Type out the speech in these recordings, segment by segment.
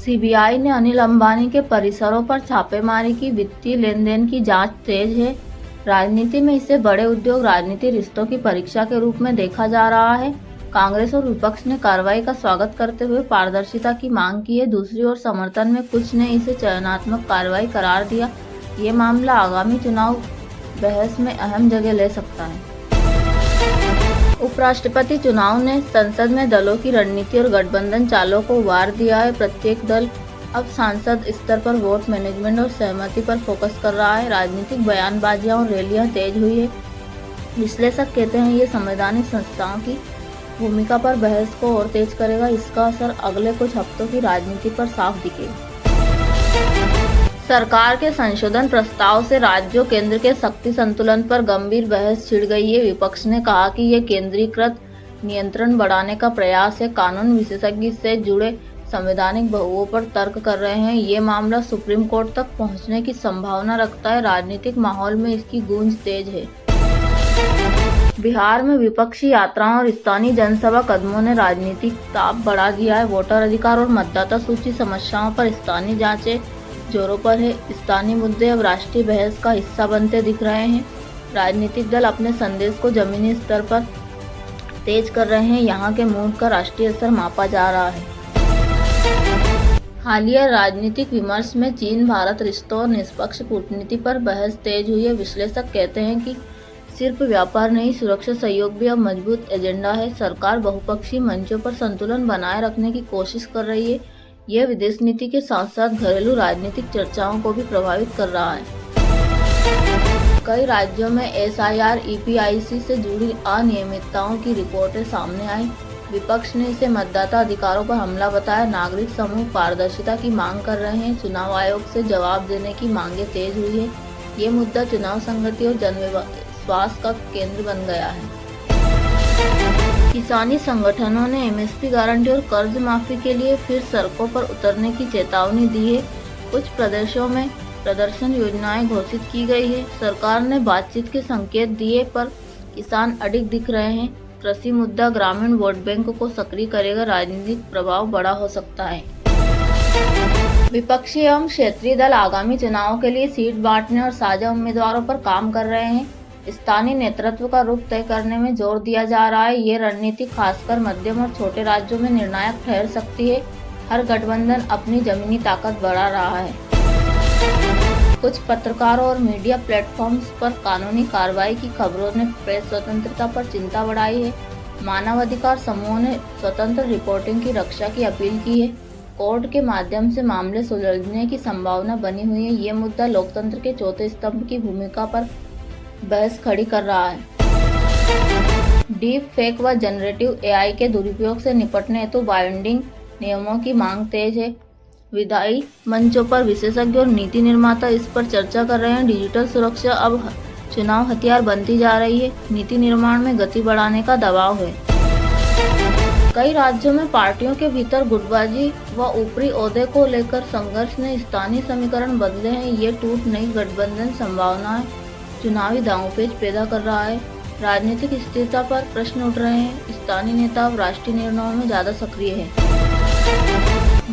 CBI ने अनिल अंबानी के परिसरों पर छापेमारी की। वित्तीय लेन-देन की जांच तेज है। राजनीति में इसे बड़े उद्योग राजनीतिक रिश्तों की परीक्षा के रूप में देखा जा रहा है। कांग्रेस और विपक्ष ने कार्रवाई का स्वागत करते हुए पारदर्शिता की मांग की है। दूसरी ओर समर्थन में कुछ ने इसे चयनात्मक कार्रवाई करार दिया। ये मामला आगामी चुनाव बहस में अहम जगह ले सकता है। उपराष्ट्रपति चुनाव ने संसद में दलों की रणनीति और गठबंधन चालों को उभार दिया है। प्रत्येक दल अब सांसद स्तर पर वोट मैनेजमेंट और सहमति पर फोकस कर रहा है। राजनीतिक बयानबाजियां और रैलियां तेज हुई है। विश्लेषक कहते हैं ये संवैधानिक संस्थाओं की भूमिका पर बहस को और तेज करेगा। इसका असर अगले कुछ हफ्तों की राजनीति पर साफ दिखेगा। सरकार के संशोधन प्रस्ताव से राज्यों केंद्र के शक्ति संतुलन पर गंभीर बहस छिड़ गई है। विपक्ष ने कहा कि ये केंद्रीकृत नियंत्रण बढ़ाने का प्रयास है। कानून विशेषज्ञ से जुड़े संवैधानिक बहुओं पर तर्क कर रहे हैं। ये मामला सुप्रीम कोर्ट तक पहुंचने की संभावना रखता है। राजनीतिक माहौल में इसकी गूंज तेज है। बिहार में विपक्षी यात्राओं और स्थानीय जनसभा कदमों ने राजनीतिक ताप बढ़ा दिया है। वोटर अधिकार और मतदाता सूची समस्याओं पर स्थानीय जांचें जोरों पर है। स्थानीय मुद्दे अब राष्ट्रीय बहस का हिस्सा बनते दिख रहे हैं। राजनीतिक दल अपने संदेश को जमीनी स्तर पर तेज कर रहे हैं। यहाँ के मूड का राष्ट्रीय असर मापा जा रहा है। हालिया राजनीतिक विमर्श में चीन भारत रिश्तों और निष्पक्ष कूटनीति पर बहस तेज हुई है। विश्लेषक कहते हैं कि सिर्फ व्यापार नहीं, सुरक्षा सहयोग भी अब मजबूत एजेंडा है। सरकार बहुपक्षीय मंचों पर संतुलन बनाए रखने की कोशिश कर रही है। यह विदेश नीति के साथ साथ घरेलू राजनीतिक चर्चाओं को भी प्रभावित कर रहा है। कई राज्यों में एसआईआर ईपीआईसी से जुड़ी अनियमितताओं की रिपोर्टें सामने आई। विपक्ष ने इसे मतदाता अधिकारों पर हमला बताया। नागरिक समूह पारदर्शिता की मांग कर रहे हैं। चुनाव आयोग से जवाब देने की मांगे तेज हुई है। ये मुद्दा चुनाव संगति और जनविश्वास का केंद्र बन गया है। किसानी संगठनों ने एमएसपी गारंटी और कर्ज माफी के लिए फिर सड़कों पर उतरने की चेतावनी दी है। कुछ प्रदेशों में प्रदर्शन योजनाएं घोषित की गई है। सरकार ने बातचीत के संकेत दिए पर किसान अडिग दिख रहे हैं। कृषि मुद्दा ग्रामीण वोट बैंक को सक्रिय करेगा। राजनीतिक प्रभाव बड़ा हो सकता है। विपक्षी एवं क्षेत्रीय दल आगामी चुनाव के लिए सीट बांटने और साझा उम्मीदवारों पर काम कर रहे हैं। स्थानीय नेतृत्व का रुख तय करने में जोर दिया जा रहा है। ये रणनीति खासकर मध्यम और छोटे राज्यों में निर्णायक ठहर सकती है। हर गठबंधन अपनी जमीनी ताकत बढ़ा रहा है। कुछ पत्रकारों और मीडिया प्लेटफॉर्म्स पर कानूनी कार्रवाई की खबरों ने प्रेस स्वतंत्रता पर चिंता बढ़ाई है। मानवाधिकार समूहों ने स्वतंत्र रिपोर्टिंग की रक्षा की अपील की है। कोर्ट के माध्यम से मामले सुलझने की संभावना बनी हुई है। ये मुद्दा लोकतंत्र के चौथे स्तंभ की भूमिका पर बहस खड़ी कर रहा है। डीप फेक व जनरेटिव एआई के दुरुपयोग से निपटने हेतु बाइंडिंग नियमों की मांग तेज है। विधायी मंचों पर विशेषज्ञ और नीति निर्माता इस पर चर्चा कर रहे हैं। डिजिटल सुरक्षा अब चुनाव हथियार बनती जा रही है। नीति निर्माण में गति बढ़ाने का दबाव है। कई राज्यों में पार्टियों के भीतर गुटबाजी व ऊपरी ओहदे को लेकर संघर्ष ने स्थानीय समीकरण बदले हैं। ये टूट नई गठबंधन संभावनाएं चुनावी दांवपेच पैदा कर रहा है। राजनीतिक स्थिरता पर प्रश्न उठ रहे हैं। स्थानीय नेता अब राष्ट्रीय निर्णयों में ज्यादा सक्रिय है।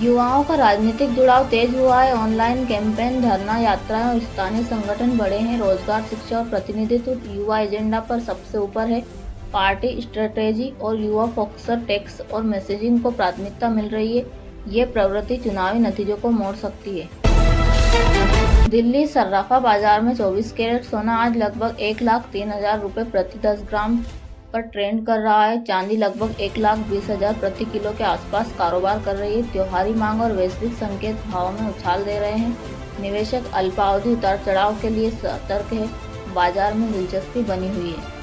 युवाओं का राजनीतिक जुड़ाव तेज हुआ है। ऑनलाइन कैंपेन, धरना यात्राएं और स्थानीय संगठन बढ़े हैं। रोजगार, शिक्षा और प्रतिनिधित्व युवा एजेंडा पर सबसे ऊपर है। पार्टी स्ट्रेटेजी और युवा फोकसर टेक्स्ट और मैसेजिंग को प्राथमिकता मिल रही है। ये प्रवृत्ति चुनावी नतीजों को मोड़ सकती है। दिल्ली सर्राफा बाजार में 24 कैरेट सोना आज लगभग 1,03,000 रुपये प्रति 10 ग्राम पर ट्रेंड कर रहा है। चांदी लगभग 1,20,000 प्रति किलो के आसपास कारोबार कर रही है। त्योहारी मांग और वैश्विक संकेत भाव में उछाल दे रहे हैं। निवेशक अल्पावधि उतार चढ़ाव के लिए सतर्क है। बाजार में दिलचस्पी बनी हुई है।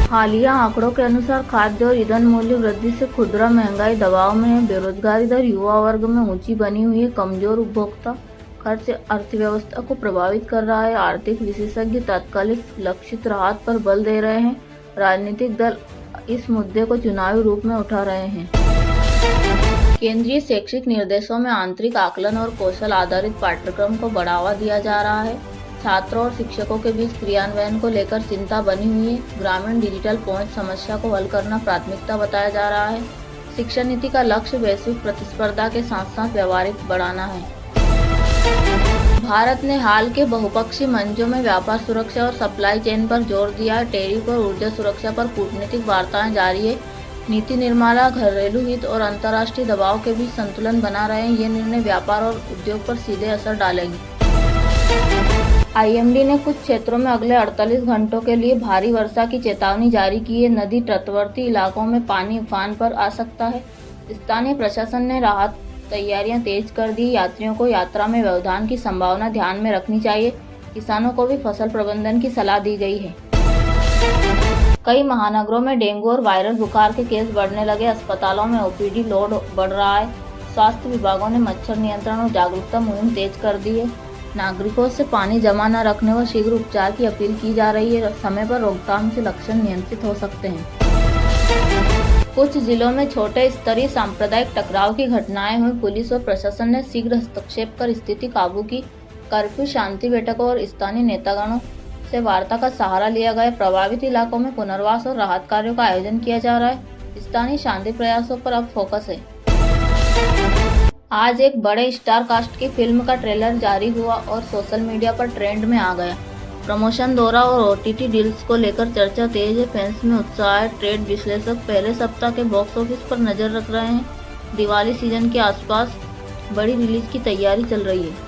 हालिया आंकड़ों के अनुसार खाद्य और ईंधन मूल्य वृद्धि से खुदरा महंगाई दबाव में है। बेरोजगारी दर युवा वर्ग में ऊंची बनी हुई है। कमजोर उपभोक्ता खर्च अर्थव्यवस्था को प्रभावित कर रहा है। आर्थिक विशेषज्ञ तात्कालिक लक्षित राहत पर बल दे रहे हैं। राजनीतिक दल इस मुद्दे को चुनावी रूप में उठा रहे हैं। केंद्रीय शैक्षिक निर्देशों में आंतरिक आकलन और कौशल आधारित पाठ्यक्रम को बढ़ावा दिया जा रहा है। छात्रों और शिक्षकों के बीच क्रियान्वयन को लेकर चिंता बनी हुई है। ग्रामीण डिजिटल पहुंच समस्या को हल करना प्राथमिकता बताया जा रहा है। शिक्षा नीति का लक्ष्य वैश्विक प्रतिस्पर्धा के साथ साथ व्यावहारिक बढ़ाना है। भारत ने हाल के बहुपक्षीय मंचों में व्यापार सुरक्षा और सप्लाई चेन पर जोर दिया है। टैरिफ और ऊर्जा सुरक्षा पर कूटनीतिक वार्ताएं जारी है। नीति निर्माता घरेलू हित और अंतर्राष्ट्रीय दबाव के बीच संतुलन बना रहे हैं। ये निर्णय व्यापार और उद्योग पर सीधे असर डालेंगे। आईएमडी ने कुछ क्षेत्रों में अगले 48 घंटों के लिए भारी वर्षा की चेतावनी जारी की है। नदी तटवर्ती इलाकों में पानी उफान पर आ सकता है। स्थानीय प्रशासन ने राहत तैयारियां तेज कर दी। यात्रियों को यात्रा में व्यवधान की संभावना ध्यान में रखनी चाहिए। किसानों को भी फसल प्रबंधन की सलाह दी गई है। कई महानगरों में डेंगू और वायरल बुखार के केस बढ़ने लगे। अस्पतालों में ओपीडी लोड बढ़ रहा है। स्वास्थ्य विभागों ने मच्छर नियंत्रण और जागरूकता मुहिम तेज कर दी है। नागरिकों से पानी जमा न रखने व शीघ्र उपचार की अपील की जा रही है। समय पर रोकथाम से लक्षण नियंत्रित हो सकते हैं। कुछ जिलों में छोटे स्तरीय सांप्रदायिक टकराव की घटनाएं हुई। पुलिस और प्रशासन ने शीघ्र हस्तक्षेप कर स्थिति काबू की। कर्फ्यू, शांति बैठकों और स्थानीय नेतागणों से वार्ता का सहारा लिया गया। प्रभावित इलाकों में पुनर्वास और राहत कार्यों का आयोजन किया जा रहा है। स्थानीय शांति प्रयासों पर अब फोकस है। आज एक बड़े स्टार कास्ट की फिल्म का ट्रेलर जारी हुआ और सोशल मीडिया पर ट्रेंड में आ गया। प्रमोशन दौरा और ओटीटी डील्स को लेकर चर्चा तेज है। फैंस में उत्साह है। ट्रेड विश्लेषक पहले सप्ताह के बॉक्स ऑफिस पर नजर रख रहे हैं। दिवाली सीजन के आसपास बड़ी रिलीज की तैयारी चल रही है।